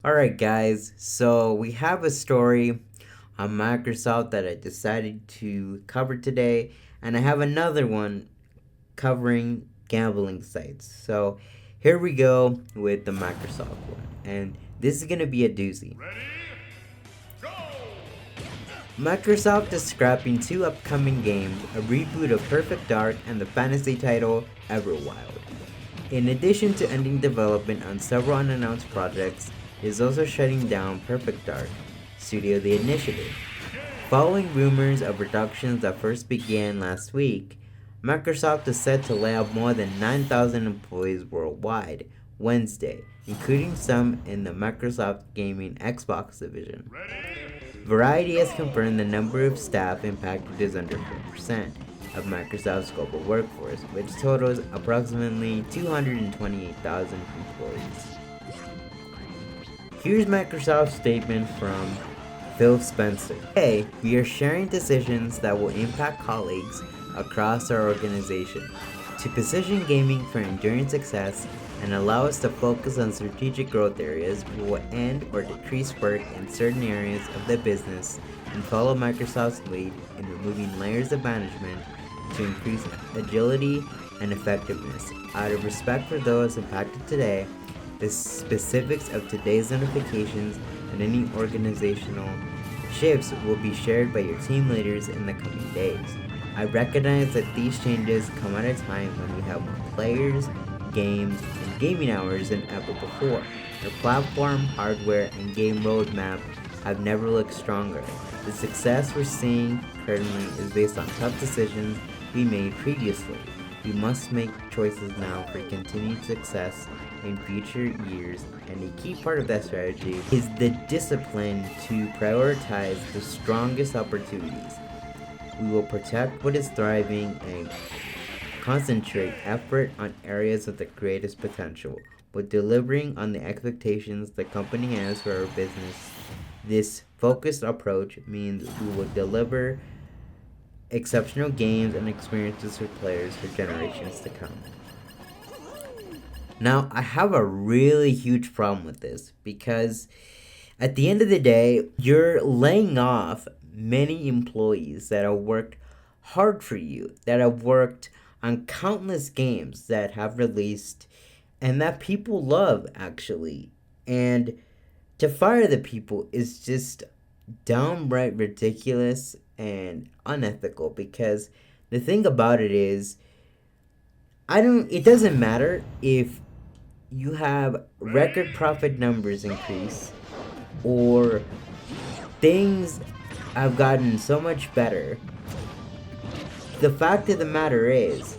Alright, guys, so we have a story on Microsoft that I decided to cover today, and I have another one covering gambling sites. So here we go with the Microsoft one, and this is going to be a doozy. Microsoft is scrapping two upcoming games, a reboot of Perfect Dark and the fantasy title Everwild. In addition to ending development on several unannounced projects, it is also shutting down Perfect Dark, Studio The Initiative. Following rumors of reductions that first began last week, Microsoft is set to lay off more than 9,000 employees worldwide Wednesday, including some in the Microsoft Gaming Xbox division. Variety has confirmed the number of staff impacted is under 4% of Microsoft's global workforce, which totals approximately 228,000 employees. Here's Microsoft's statement from Phil Spencer. Today, we are sharing decisions that will impact colleagues across our organization to position gaming for enduring success and allow us to focus on strategic growth areas. We will end or decrease work in certain areas of the business and follow Microsoft's lead in removing layers of management to increase agility and effectiveness. Out of respect for those impacted today, the specifics of today's notifications and any organizational shifts will be shared by your team leaders in the coming days. I recognize that these changes come at a time when we have more players, games, and gaming hours than ever before. Our platform, hardware, and game roadmap have never looked stronger. The success we're seeing currently is based on tough decisions we made previously. We must make choices now for continued success in future years, and a key part of that strategy is the discipline to prioritize the strongest opportunities. We will protect what is thriving and concentrate effort on areas of the greatest potential, but delivering on the expectations the company has for our business. This focused approach means we will deliver exceptional games and experiences for players for generations to come. Now, I have a really huge problem with this because at the end of the day, you're laying off many employees that have worked hard for you, that have worked on countless games that have released and that people love, actually. And to fire the people is just downright ridiculous and unethical because the thing about it is, it doesn't matter if you have record profit numbers increase or things have gotten so much better. The fact of the matter is,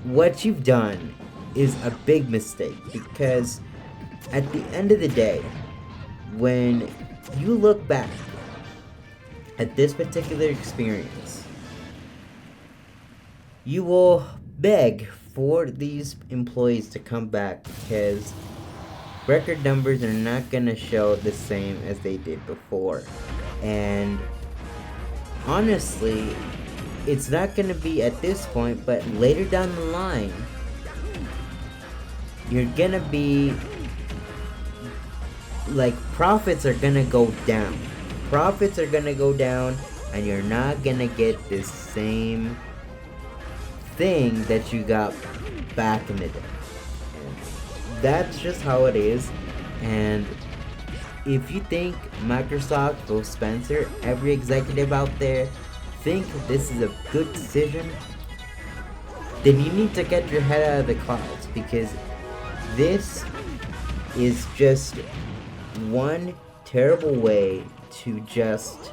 what you've done is a big mistake because at the end of the day, when you look back at this particular experience, you will beg for these employees to come back because record numbers are not going to show the same as they did before. And honestly, it's not going to be at this point, but later down the line, you're going to be like, profits are going to go down. Profits are going to go down, and you're not going to get this same thing that you got back in the day. And that's just how it is. And if you think Microsoft, Phil Spencer, every executive out there think this is a good decision, then you need to get your head out of the clouds because this is just one terrible way to just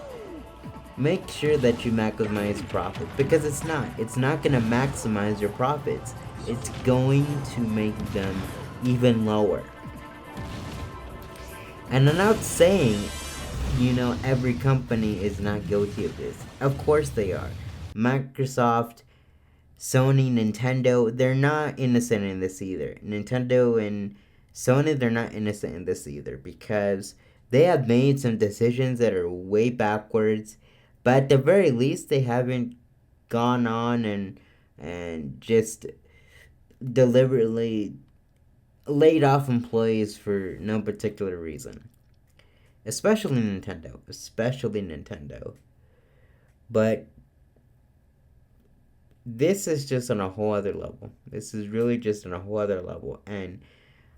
make sure that you maximize profit, because it's not going to maximize your profits. It's going to make them even lower. And I'm not saying, every company is not guilty of this. Of course they are. Microsoft, Sony, Nintendo, they're not innocent in this either. Nintendo and Sony, they're not innocent in this either because they have made some decisions that are way backwards, but at the very least, they haven't gone on and just deliberately laid off employees for no particular reason. Especially Nintendo. Especially Nintendo. But this is just on a whole other level. This is really just on a whole other level. And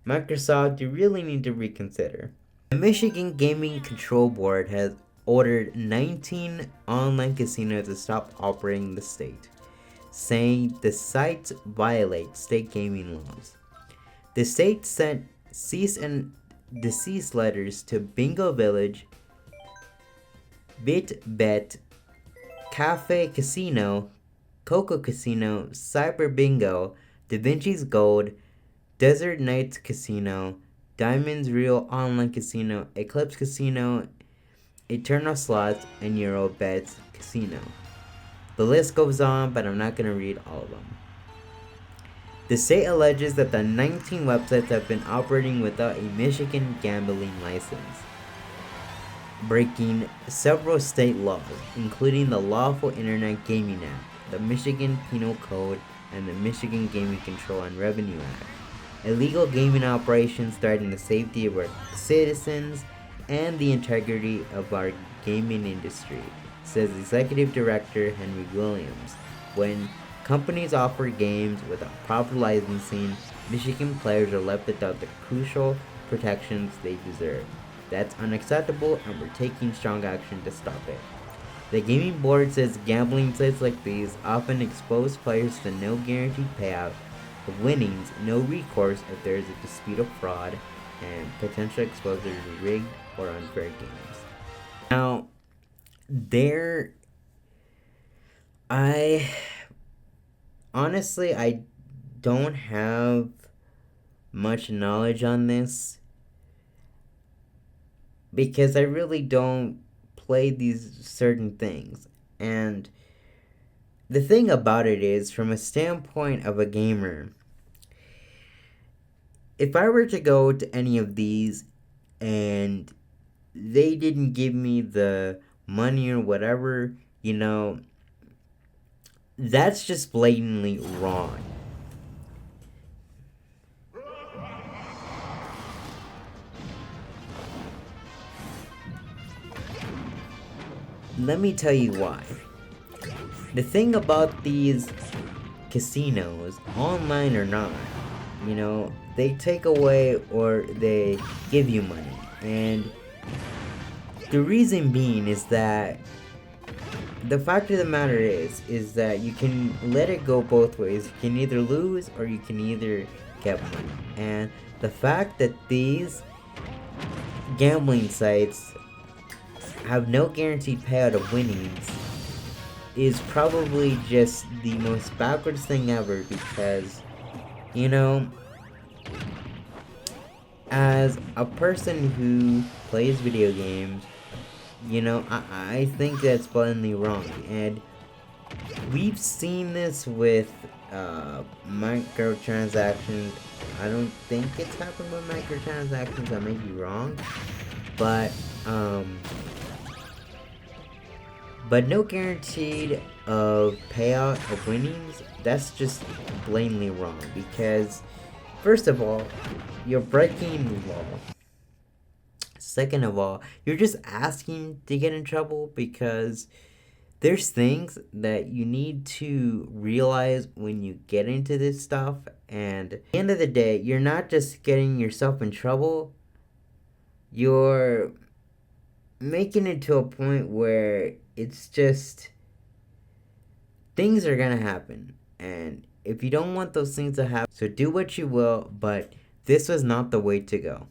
Microsoft, you really need to reconsider. The Michigan Gaming Control Board has ordered 19 online casinos to stop operating in the state, saying the sites violate state gaming laws. The state sent cease and desist letters to Bingo Village, BitBet, Cafe Casino, Coco Casino, Cyber Bingo, Da Vinci's Gold, Desert Nights Casino, Diamond's Real Online Casino, Eclipse Casino, Eternal Slots, and Eurobets Casino. The list goes on, but I'm not going to read all of them. The state alleges that the 19 websites have been operating without a Michigan gambling license, breaking several state laws, including the Lawful Internet Gaming Act, the Michigan Penal Code, and the Michigan Gaming Control and Revenue Act. Illegal gaming operations threaten the safety of our citizens and the integrity of our gaming industry, says Executive Director Henry Williams. When companies offer games without proper licensing, Michigan players are left without the crucial protections they deserve. That's unacceptable, and we're taking strong action to stop it. The gaming board says gambling sites like these often expose players to no guaranteed payout of winnings, no recourse if there is a dispute of fraud, and potential exposure to rigged or unfair games. Now, I don't have much knowledge on this because I really don't play these certain things. And the thing about it is, from a standpoint of a gamer, if I were to go to any of these and they didn't give me the money or whatever, that's just blatantly wrong. Let me tell you why. The thing about these casinos, online or not, they take away or they give you money. And the reason being is that the fact of the matter is that you can let it go both ways. You can either lose or you can either get money. And the fact that these gambling sites have no guaranteed payout of winnings is probably just the most backwards thing ever, because, as a person who plays video games, I think that's blatantly wrong. And we've seen this with microtransactions. I don't think it's happened with microtransactions. I may be wrong. But no guaranteed of payout of winnings, that's just blatantly wrong. Because, first of all, you're breaking the law. Second of all, you're just asking to get in trouble, because there's things that you need to realize when you get into this stuff. And at the end of the day, you're not just getting yourself in trouble, you're making it to a point where it's just things are gonna happen. And if you don't want those things to happen, so do what you will, but this was not the way to go.